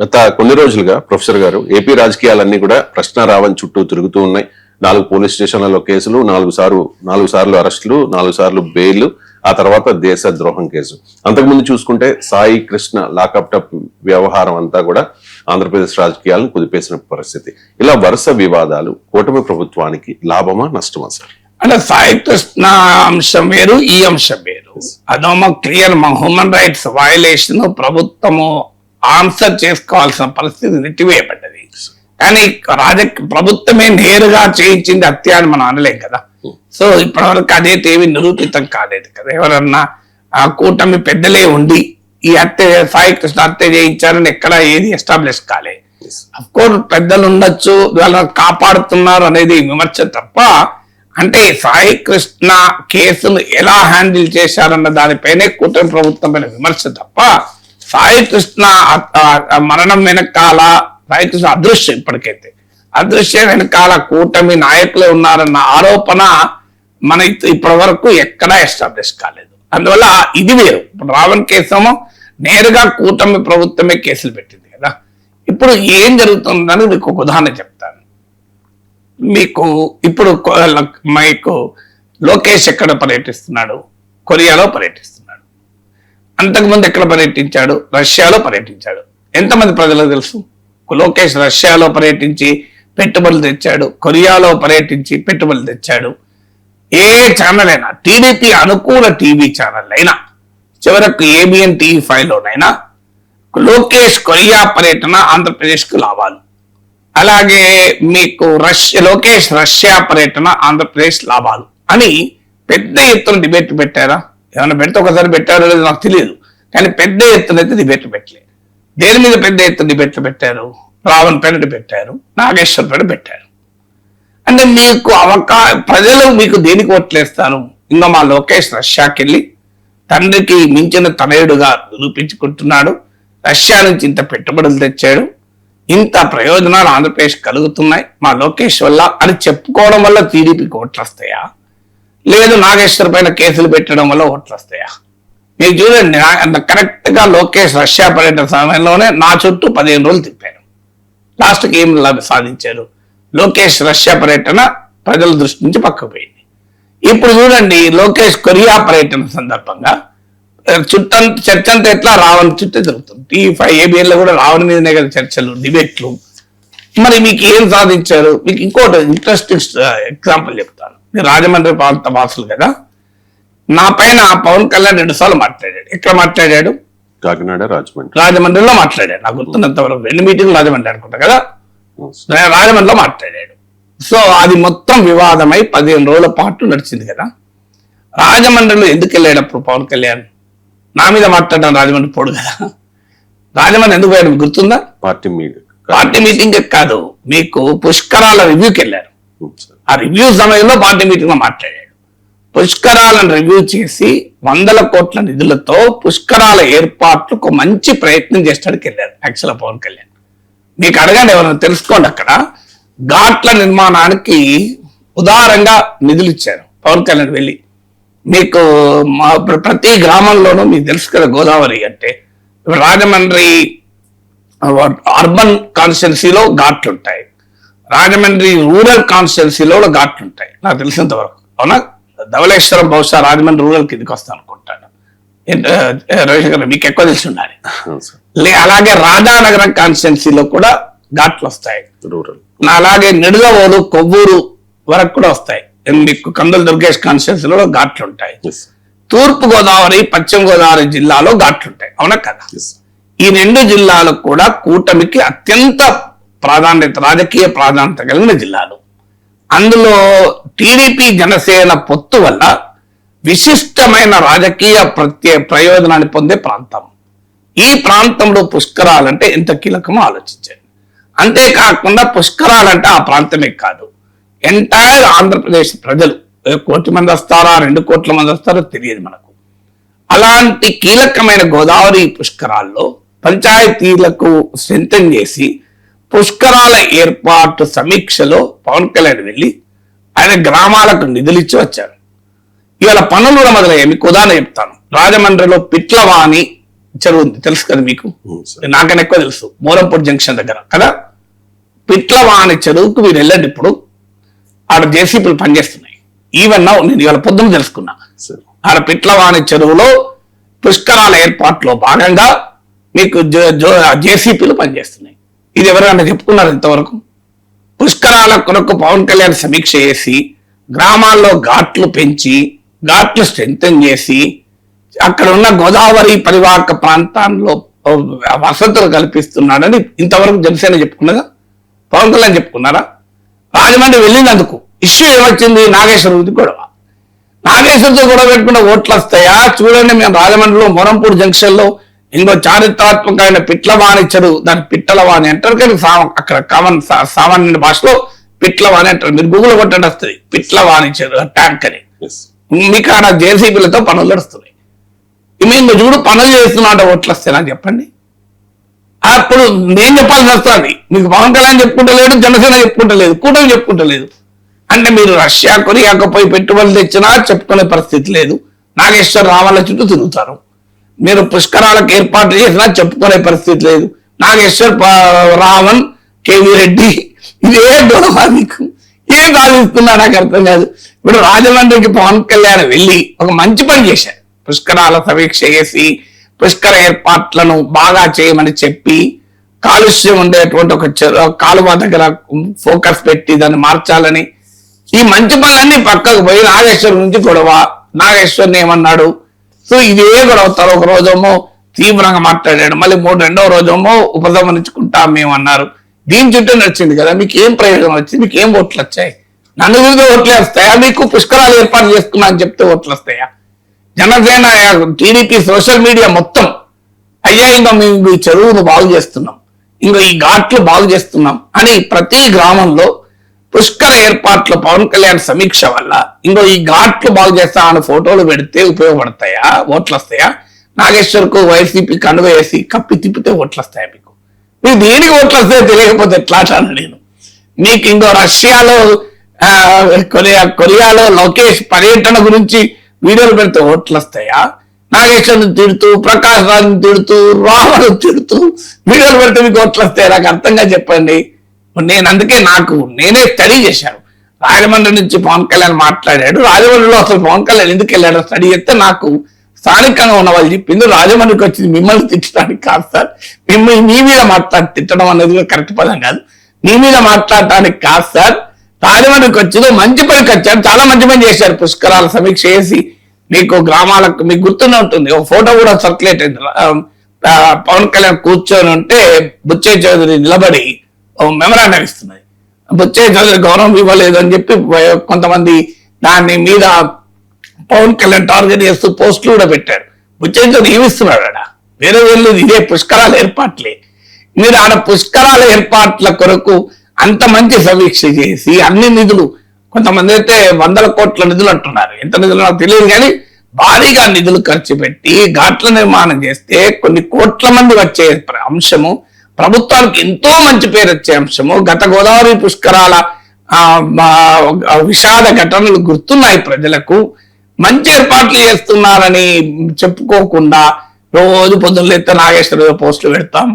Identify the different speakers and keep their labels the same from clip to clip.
Speaker 1: గత కొన్ని రోజులుగా ప్రొఫెసర్ గారు ఏపీ రాజకీయాలన్నీ కూడా ప్రశ్నారావం చుట్టూ తిరుగుతూ ఉన్నాయి. 4 పోలీస్ స్టేషన్లలో కేసులు, 4 సార్లు అరెస్టులు, 4 సార్లు బెయిల్, ఆ తర్వాత దేశ ద్రోహం కేసు. అంతకుముందు చూసుకుంటే సాయి కృష్ణ లాకప్ టప్ వ్యవహారం అంతా కూడా ఆంధ్రప్రదేశ్ రాజకీయాలను కుదిపేసిన పరిస్థితి. ఇలా వరుస వివాదాలు కూటమి ప్రభుత్వానికి లాభమా నష్టమా సార్?
Speaker 2: అంటే సాయి కృష్ణ అంశం వేరు, ఈ అంశం వేరు. అదేమో క్లియర్ హ్యూమన్ రైట్స్ వయలేషన్, ప్రభుత్వము ఆన్సర్ చేసుకోవాల్సిన పరిస్థితి నెట్టివేయబడ్డది. కానీ ప్రభుత్వమే నేరుగా చేయించింది హత్య అని మనం అనలేం కదా. సో ఇప్పటివరకు అదైతే ఏమి నిరూపితం కాలేదు కదా. ఎవరన్నా ఆ కూటమి పెద్దలే ఉండి ఈ హత్య సాయి కృష్ణ హత్య చేయించారని ఎక్కడ ఏది ఎస్టాబ్లిష్ కాలే. అఫ్ కోర్స్ పెద్దలు ఉండొచ్చు, వాళ్ళని కాపాడుతున్నారు అనేది విమర్శ తప్ప, అంటే సాయి కృష్ణ కేసును ఎలా హ్యాండిల్ చేశారన్న దానిపైనే కూటమి ప్రభుత్వం పైన విమర్శ తప్ప, సాయి కృష్ణ మరణం వెనకాల సాయి కృష్ణ అదృశ్యం, ఇప్పటికైతే అదృశ్యం వెనకాల కూటమి నాయకులే ఉన్నారన్న ఆరోపణ మన ఇప్పటి వరకు ఎక్కడా ఎస్టాబ్లిష్ కాలేదు. అందువల్ల ఇది వేరు. ఇప్పుడు రావణ్ కేసేమో నేరుగా కూటమి ప్రభుత్వమే కేసులు పెట్టింది కదా. ఇప్పుడు ఏం జరుగుతుందని మీకు ఒక ఉదాహరణ చెప్తాను. మీకు ఇప్పుడు మీకు లోకేష్ ఎక్కడ పర్యటిస్తున్నాడు? కొరియాలో పర్యటిస్తున్నాడు. అంతకుముందు ఎక్కడ పర్యటించాడు? రష్యాలో పర్యటించాడు. ఎంతమంది ప్రజలకు తెలుసు? లోకేష్ రష్యాలో పర్యటించి పెట్టుబడులు తెచ్చాడు, కొరియాలో పర్యటించి పెట్టుబడులు తెచ్చాడు. ఏ ఛానల్ అయినా, టీడీపీ అనుకూల టీవీ ఛానల్ అయినా, చివరకు ఏబిఎన్ టీవీ5లోనైనా లోకేష్ కొరియా పర్యటన ఆంధ్రప్రదేశ్కు లాభాలు. అలాగే మీకు లోకేష్ రష్యా పర్యటన ఆంధ్రప్రదేశ్ లాభాలు అని పెద్ద ఎత్తున డిబేట్ పెట్టారా? ఏమైనా పెడితే ఒకసారి పెట్టారో లేదో నాకు తెలియదు, కానీ పెద్ద ఎత్తున అయితే డిబేట్లు పెట్టలేదు. దేని మీద పెద్ద ఎత్తున డిబేట్లు పెట్టారు? రావణ్ పైన పెట్టారు, నాగేశ్వర్ పైన పెట్టారు. అంటే మీకు ప్రజలు మీకు దేనికి ఓట్లేస్తారు? ఇంకా మా లోకేష్ రష్యాకి వెళ్ళి తండ్రికి మించిన తనయుడుగా నిరూపించుకుంటున్నాడు, రష్యా నుంచి ఇంత పెట్టుబడులు తెచ్చాడు, ఇంత ప్రయోజనాలు ఆంధ్రప్రదేశ్ కలుగుతున్నాయి మా లోకేష్ వల్ల అని చెప్పుకోవడం వల్ల టీడీపీకి ఓట్లు వస్తాయా? లేదు నాగేశ్వర్ పైన కేసులు పెట్టడం వల్ల ఓట్లు వస్తాయా? మీరు చూడండి, కరెక్ట్ గా లోకేష్ రష్యా పర్యటన సమయంలోనే నా చుట్టూ 15 రోజులు తిప్పారు. లాస్ట్కి ఏం సాధించారు? లోకేష్ రష్యా పర్యటన ప్రజల దృష్టి నుంచి పక్కకు పోయింది. ఇప్పుడు చూడండి, లోకేష్ కొరియా పర్యటన సందర్భంగా చర్చ అంతా ఎట్లా రావణ్ చుట్టూ జరుగుతుంది. టీవీ5 ఏబిఎన్ లో కూడా రావణ్ మీదనే కదా చర్చలు, డిబేట్లు. మరి మీకు ఏం సాధించారు? మీకు ఇంకోటి ఇంట్రెస్టింగ్ ఎగ్జాంపుల్ చెప్తాను. మీరు రాజమండ్రి ప్రాంత వాసులు కదా. నా పైన పవన్ కళ్యాణ్ 2 సార్లు మాట్లాడాడు. ఎక్కడ మాట్లాడాడు?
Speaker 1: కాకినాడ,
Speaker 2: రాజమండ్రిలో మాట్లాడాడు. నాకు గుర్తున్నంత వరకు 2 మీటింగ్లు రాజమండ్రి అనుకుంటా కదా, రాజమండ్రిలో మాట్లాడాడు. సో అది మొత్తం వివాదమై 15 రోజుల పాటు నడిచింది కదా. రాజమండ్రిలో ఎందుకు వెళ్ళేటప్పుడు పవన్ కళ్యాణ్ నా మీద మాట్లాడడం రాజమండ్రి పోడు కదా. రాజమండ్రి ఎందుకు పోయాడు గుర్తుందా? పార్టీ మీటింగ్ కాదు, మీకు పుష్కరాల రివ్యూకి వెళ్ళారు. ఆ రివ్యూ సమయంలో పార్టీ మీటింగ్ లో మాట్లాడాడు. పుష్కరాలను రివ్యూ చేసి 100 కోట్ల నిధులతో పుష్కరాల ఏర్పాట్లకు మంచి ప్రయత్నం చేస్తానికి వెళ్ళారు యాక్చువల్ పవన్ కళ్యాణ్. మీకు అడగండి, ఎవరైనా తెలుసుకోండి. అక్కడ ఘాట్ల నిర్మాణానికి ఉదారంగా నిధులు ఇచ్చారు పవన్ కళ్యాణ్ వెళ్ళి. మీకు ప్రతి గ్రామంలోనూ మీకు తెలుసు కదా, గోదావరి అంటే రాజమండ్రి అర్బన్ కాన్స్టిట్యున్సీలో ఘాట్లు ఉంటాయి, రాజమండ్రి రూరల్ కాన్స్టిట్యున్సీలో ఘాట్లు ఉంటాయి నాకు తెలిసినంత వరకు. అవునా? ధవళేశ్వరం బహుశా రాజమండ్రి రూరల్ కిందకి వస్తాను అనుకుంటాను. రవిశంకర్ మీకు ఎక్కువ తెలిసి ఉండాలి. అలాగే రాజానగరం కాన్స్టిట్యున్సీలో కూడా ఘాట్లు వస్తాయి. అలాగే నిడుదవోలు, కొవ్వూరు వరకు కూడా వస్తాయి. మీకు కందుల దుర్గేష్ కాన్స్టిట్యున్సీలో ఘాట్లు ఉంటాయి. తూర్పు గోదావరి, పశ్చిమ గోదావరి జిల్లాలో ఘాట్లు ఉంటాయి. అవునా కదా? ఈ 2 జిల్లాలకు కూడా కూటమికి అత్యంత ప్రాధాన్యత, రాజకీయ ప్రాధాన్యత కలిగిన జిల్లాలు. అందులో టీడీపీ జనసేన పొత్తు వల్ల విశిష్టమైన రాజకీయ ప్రయోజనాన్ని పొందే ప్రాంతం. ఈ ప్రాంతంలో పుష్కరాలంటే ఎంత కీలకమో ఆలోచించండి. అంతేకాకుండా పుష్కరాలంటే ఆ ప్రాంతమే కాదు, ఎంటైర్ ఆంధ్రప్రదేశ్ ప్రజలు 1 కోటి మంది వస్తారా, 2 కోట్ల మంది వస్తారో తెలియదు మనకు. అలాంటి కీలకమైన గోదావరి పుష్కరాల్లో పంచాయతీలకు స్ట్రెంథెన్ చేసి పుష్కరాల ఏర్పాటు సమీక్షలో పవన్ కళ్యాణ్ వెళ్ళి ఆయన గ్రామాలకు నిధులు ఇచ్చి వచ్చారు. ఇవాళ పనులు కూడా మొదలయ్యాయి. మీకు ఉదాహరణ చెప్తాను. రాజమండ్రిలో పిట్లవాణి చెరువు ఉంది, తెలుసు కదా మీకు,
Speaker 1: సార్.
Speaker 2: నాకన్నా ఎక్కువ తెలుసు, మోరంపూడి జంక్షన్ దగ్గర కదా. పిట్లవాణి చెరువుకు మీరు వెళ్ళండి, ఇప్పుడు ఆడ జేసీపీలు పనిచేస్తున్నాయి. ఈవెన్ నేను ఇవాళ పొద్దున తెలుసుకున్నా,
Speaker 1: సార్.
Speaker 2: ఆడ పిట్లవాణి చెరువులో పుష్కరాల ఏర్పాట్లో భాగంగా మీకు జేసీపీలు పనిచేస్తున్నాయి. ఇది ఎవరైనా చెప్పుకున్నారు ఇంతవరకు? పుష్కరాల కొరకు పవన్ కళ్యాణ్ సమీక్ష చేసి గ్రామాల్లో ఘాట్లు పెంచి ఘాట్లు స్ట్రెంథెన్ చేసి అక్కడ ఉన్న గోదావరి పరివాహక ప్రాంతాల్లో వసతులు కల్పిస్తున్నాడని ఇంతవరకు జనసేన చెప్పుకున్నదా? పవన్ కళ్యాణ్ చెప్పుకున్నారా? రాజమండ్రి వెళ్ళినందుకు ఇష్యూ ఏమొచ్చింది? నాగేశ్వరరావుది గొడవ. నాగేశ్వరతో గొడవ పెట్టుకుంటే ఓట్లు వస్తాయా? చూడండి, మేము రాజమండ్రిలో మోరంపూడి జంక్షన్ లో ఇంకో చారిత్రాత్మకమైన పిట్లవాణి చెరువు, దాని పిట్టలవాణి అంటారు, కానీ అక్కడ కామన్ సామాన్య భాషలో పిట్లవాణి అంటారు. మీరు గూగుల్ కొట్టండి వస్తుంది పిట్లవాణి చెరువు ట్యాంక్ అని. మీకు ఆడ జేసీబీలతో పనులు నడుస్తున్నాయి. మేము చూడు పనులు చేస్తున్నా ఓట్లు వస్తాయా చెప్పండి. అప్పుడు నేను చెప్పాల్సి వస్తుంది, మీకు పవన్ కళ్యాణ్ చెప్పుకుంటలేడు, జనసేన చెప్పుకుంటలేదు, కూటమి చెప్పుకుంటలేదు. అంటే మీరు రష్యా కొరియాకు పోయి పెట్టుబడులు తెచ్చినా చెప్పుకునే పరిస్థితి లేదు. నాగేశ్వర రావాల చుట్టూ తిరుగుతారు. మీరు పుష్కరాలకు ఏర్పాటు చేసినా చెప్పుకునే పరిస్థితి లేదు. నాగేశ్వర్, రావణ్, కేవీ రెడ్డి, ఇదే గొడవ. మీకు ఏం సాధిస్తున్నా నాకు అర్థం కాదు. ఇప్పుడు రాజమండ్రికి పవన్ కళ్యాణ్ వెళ్ళి ఒక మంచి పని చేశారు. పుష్కరాల సమీక్ష చేసి పుష్కర ఏర్పాట్లను బాగా చేయమని చెప్పి కాలుష్యం ఉండేటువంటి ఒక కాలువ దగ్గర ఫోకస్ పెట్టి దాన్ని మార్చాలని, ఈ మంచి పనులన్నీ పక్కకు పోయి నాగేశ్వర్ నుంచి గొడవ. నాగేశ్వర్ని ఏమన్నాడు? సో ఇదే గొడవ. ఒక రోజేమో తీవ్రంగా మాట్లాడాడు, మళ్ళీ రెండవ రోజేమో ఉపసంహరించుకుంటాం మేమన్నారు. దీని చుట్టూ నచ్చింది కదా. మీకు ఏం ప్రయోజనం వచ్చింది? మీకు ఏం ఓట్లు వచ్చాయి? నన్ను గురించి ఓట్లు వస్తాయా? మీకు పుష్కరాలు ఏర్పాటు చేసుకున్నా అని చెప్తే ఓట్లు వస్తాయా? జనసేన, టీడీపీ సోషల్ మీడియా మొత్తం అయ్యా ఇంకా మేము ఈ చెరువును బాగు చేస్తున్నాం, ఇంకా ఈ ఘాట్లు బాగు చేస్తున్నాం అని ప్రతి గ్రామంలో పుష్కర ఏర్పాట్లు పవన్ కళ్యాణ్ సమీక్ష వల్ల ఇంకో ఈ ఘాట్లు బాగు చేస్తా అని ఫోటోలు పెడితే ఉపయోగపడతాయా? ఓట్లు వస్తాయా? నాగేశ్వర్ కు వైసీపీ కండువ వేసి కప్పి తిప్పితే ఓట్లు వస్తాయా? మీకు దేనికి ఓట్లు వస్తాయో తెలియకపోతే ఎట్లా అంటాను నేను. మీకు ఇంకో రష్యాలో, కొరియాలో లోకేష్ పర్యటన గురించి వీడియోలు పెడితే ఓట్లు వస్తాయా? నాగేశ్వర్ని తిడుతూ, ప్రకాష్ రాజ్ని తిడుతూ, రావణ్ తిడుతూ వీడియోలు పెడితే మీకు ఓట్లు వస్తాయి? నాకు అర్థంగా చెప్పండి. నేను అందుకే నేనే స్టడీ చేశాను. రాజమండ్రి నుంచి పవన్ కళ్యాణ్ మాట్లాడాడు, రాజమండ్రిలో అసలు పవన్ కళ్యాణ్ ఎందుకు వెళ్ళాడో స్టడీ చేస్తే నాకు స్థానికంగా ఉన్న వాళ్ళు చెప్పింది, రాజమండ్రికి వచ్చింది మిమ్మల్ని తిట్టడానికి కాదు సార్, మిమ్మల్ని మీ మీద తిట్టడం అనేది కరెక్ట్ పదం కాదు, మీ మీద మాట్లాడటానికి కాదు సార్, రాజమండ్రికి వచ్చిందో మంచి పనికి వచ్చారు, చాలా మంచి పని చేశారు. పుష్కరాల సమీక్ష చేసి మీకు గ్రామాలకు, మీకు గుర్తునే ఉంటుంది, ఒక ఫోటో కూడా సర్క్యులేట్ అయింది. పవన్ కళ్యాణ్ కూర్చొని ఉంటే బుచ్చయ్య చౌదరి నిలబడి మెమరాండం ఇస్తున్నది. బుచ్చయ్య చౌదరి గౌరవం ఇవ్వలేదు అని చెప్పి కొంతమంది దాని మీద పవన్ కళ్యాణ్ టార్గెట్ చేస్తూ పోస్టులు కూడా పెట్టారు. బుచ్చయ్య చౌదరి ఏమిస్తున్నాడు ఆడ? వేరే వెళ్ళదు, ఇదే పుష్కరాల ఏర్పాట్లే. మీరు ఆడ పుష్కరాల ఏర్పాట్ల కొరకు అంత మంచి సమీక్ష చేసి అన్ని నిధులు, కొంతమంది అయితే 100 కోట్ల నిధులు అంటున్నారు, ఎంత నిధులు నాకు తెలియదు, కానీ భారీగా నిధులు ఖర్చు పెట్టి ఘాట్ల నిర్మాణం చేస్తే కొన్ని కోట్ల మంది వచ్చే అంశము, ప్రభుత్వానికి ఎంతో మంచి పేరు వచ్చే అంశము. గత గోదావరి పుష్కరాల విషాద ఘటనలు గుర్తున్నాయి ప్రజలకు. మంచి ఏర్పాట్లు చేస్తున్నారని చెప్పుకోకుండా రోజు పొద్దున్న లేస్తే నాగేశ్వర పోస్టులు పెడతాం,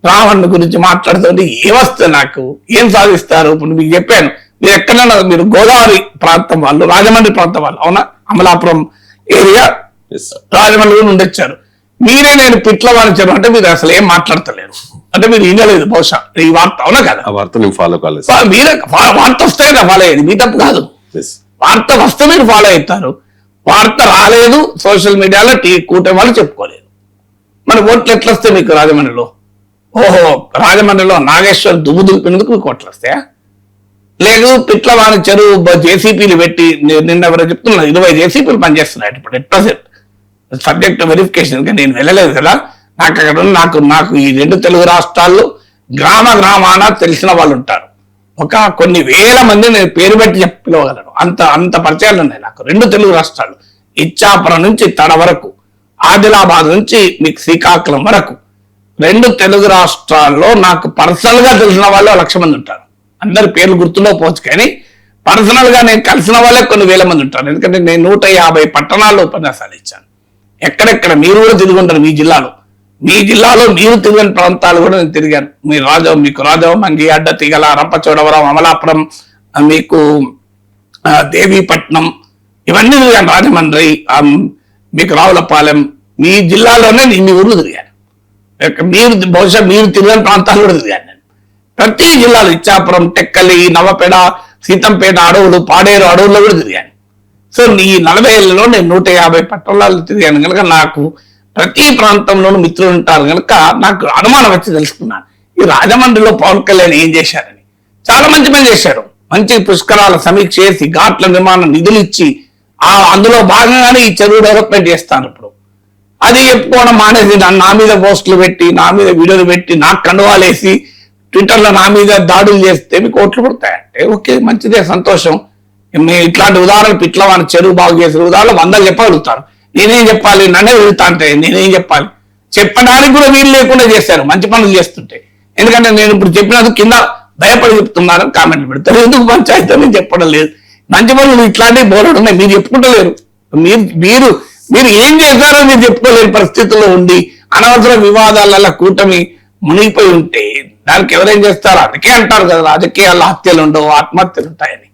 Speaker 2: రావణ్ గురించి మాట్లాడుతుంటే ఏమొస్తుంది? నాకు ఏం సాధిస్తారు? ఇప్పుడు మీకు చెప్పాను, మీరు ఎక్కడైనా, మీరు గోదావరి ప్రాంతం వాళ్ళు, రాజమండ్రి ప్రాంతం వాళ్ళు, అవునా? అమలాపురం ఏరియా రాజమండ్రి నుండి వచ్చారు. మీరే నేను పిట్లవాణి చెరువు అంటే మీరు అసలు ఏం మాట్లాడతలేరు, అంటే మీరు వినలేదు బహుశా ఈ వార్త, అవునా కదా?
Speaker 1: ఆ వార్త నేను ఫాలో కాలేదు.
Speaker 2: మీరే వార్త వస్తే ఫాలో అయ్యేది, మీ తప్పు కాదు. వార్త వస్తే మీరు ఫాలో అవుతారు, వార్త రాలేదు, సోషల్ మీడియాలో కూటమి వాళ్ళు చెప్పుకోలేదు. మరి ఓట్లు ఎట్లా వస్తాయి మీకు రాజమండ్రిలో? ఓహో, రాజమండ్రిలో నాగేశ్వర్ దుమ్ము దులిపినందుకు మీకు ఓట్లు వస్తాయా? లేదు, పిట్లవాణి చెరువు జేసీపీలు పెట్టి, నిన్న ఎవరో చెప్తున్నారు 20 జేసీపీలు పనిచేస్తున్నాయి ఇప్పుడు ఎట్ ప్రెసెంట్, సబ్జెక్ట్ వెరిఫికేషన్. నేను వెళ్ళలేదు కదా, నాకు అక్కడ నాకు ఈ 2 తెలుగు రాష్ట్రాల్లో గ్రామాన తెలిసిన వాళ్ళు ఉంటారు. కొన్ని వేల మంది నేను పేరు పెట్టి చెప్పగలను, అంత పరిచయాలు ఉన్నాయి నాకు 2 తెలుగు రాష్ట్రాలు. ఇచ్చాపురం నుంచి తడ వరకు, ఆదిలాబాద్ నుంచి మీకు శ్రీకాకుళం వరకు 2 తెలుగు రాష్ట్రాల్లో నాకు పర్సనల్ గా తెలిసిన వాళ్ళు 1,00,000 మంది ఉంటారు. అందరి పేర్లు గుర్తుండకపోవచ్చు, కానీ పర్సనల్ గా నేను కలిసిన వాళ్ళే కొన్ని వేల మంది ఉంటారు. ఎందుకంటే నేను 150 పట్టణాల్లో ఉపన్యాసాలు ఇచ్చాను. ఎక్కడెక్కడ మీరు కూడా తిరుగుంటారు, మీ జిల్లాలో మీ జిల్లాలో మీరు తిరిగిన ప్రాంతాలు కూడా నేను తిరిగాను. మీకు రాజమంగి, అడ్డతీగల, రంపచోడవరం, అమలాపురం, మీకు దేవీపట్నం, ఇవన్నీ తిరిగాను. రాజమండ్రి, మీకు రావులపాలెం, మీ జిల్లాలోనే ఇన్ని ఊర్లు తిరిగాను. బహుశా మీరు తిరిగిన ప్రాంతాలు కూడా తిరిగాను నేను. ప్రతి జిల్లాలో ఇచ్చాపురం, టెక్కలి, నవపేడ, సీతంపేట అడవులు, పాడేరు అడవుల్లో కూడా తిరిగాను. సో ఈ 40 ఏళ్లలో నేను 150 పట్టణాలు తిరిగాను కనుక నాకు ప్రతి ప్రాంతంలోనూ మిత్రులు ఉంటారు కనుక నాకు అనుమానం వచ్చి తెలుసుకున్నాను ఈ రాజమండ్రిలో పవన్ కళ్యాణ్ ఏం చేశారని. చాలా మంచి పని చేశారు. మంచి పుష్కరాల సమీక్ష చేసి ఘాట్ల నిర్మాణం నిధులు ఇచ్చి అందులో భాగంగానే ఈ చెరువు డెవలప్మెంట్ చేస్తాను. ఇప్పుడు అది చెప్పుకోవడం మానేసి నా మీద పోస్టులు పెట్టి, నా మీద వీడియోలు పెట్టి, నాకు కండువాలేసి ట్విట్టర్లో నా మీద దాడులు చేస్తే మీకు ఓట్లు పడతాయంటే ఓకే, మంచిదే, సంతోషం. ఇట్లాంటి ఉదాహరణలు పిట్లవాని చెరువు బాగు చేసిన ఉదాహరణలు 100 చెప్పగలుగుతారు. నేనేం చెప్పాలి? నన్నే వెళ్తా అంటే నేనేం చెప్పాలి? చెప్పడానికి కూడా వీలు లేకుండా చేశారు మంచి పనులు చేస్తుంటే. ఎందుకంటే నేను ఇప్పుడు చెప్పినందుకు కింద భయపడి చెప్తున్నారని కామెంట్లు పెడతారు. ఎందుకు పంచాయతీ అని చెప్పడం లేదు. మంచి పనులు ఇట్లాంటివి బోలెడు ఉన్నాయి, మీరు చెప్పుకుంటలేరు. మీరు ఏం చేశారో మీరు చెప్పుకోలేని పరిస్థితుల్లో ఉండి అనవసర వివాదాలలో కూటమి మునిగిపోయి ఉంటే దానికి ఎవరేం చేస్తారో అందుకే అంటారు కదా, రాజకీయాల్లో హత్యలు ఉండవు, ఆత్మహత్యలు ఉంటాయని.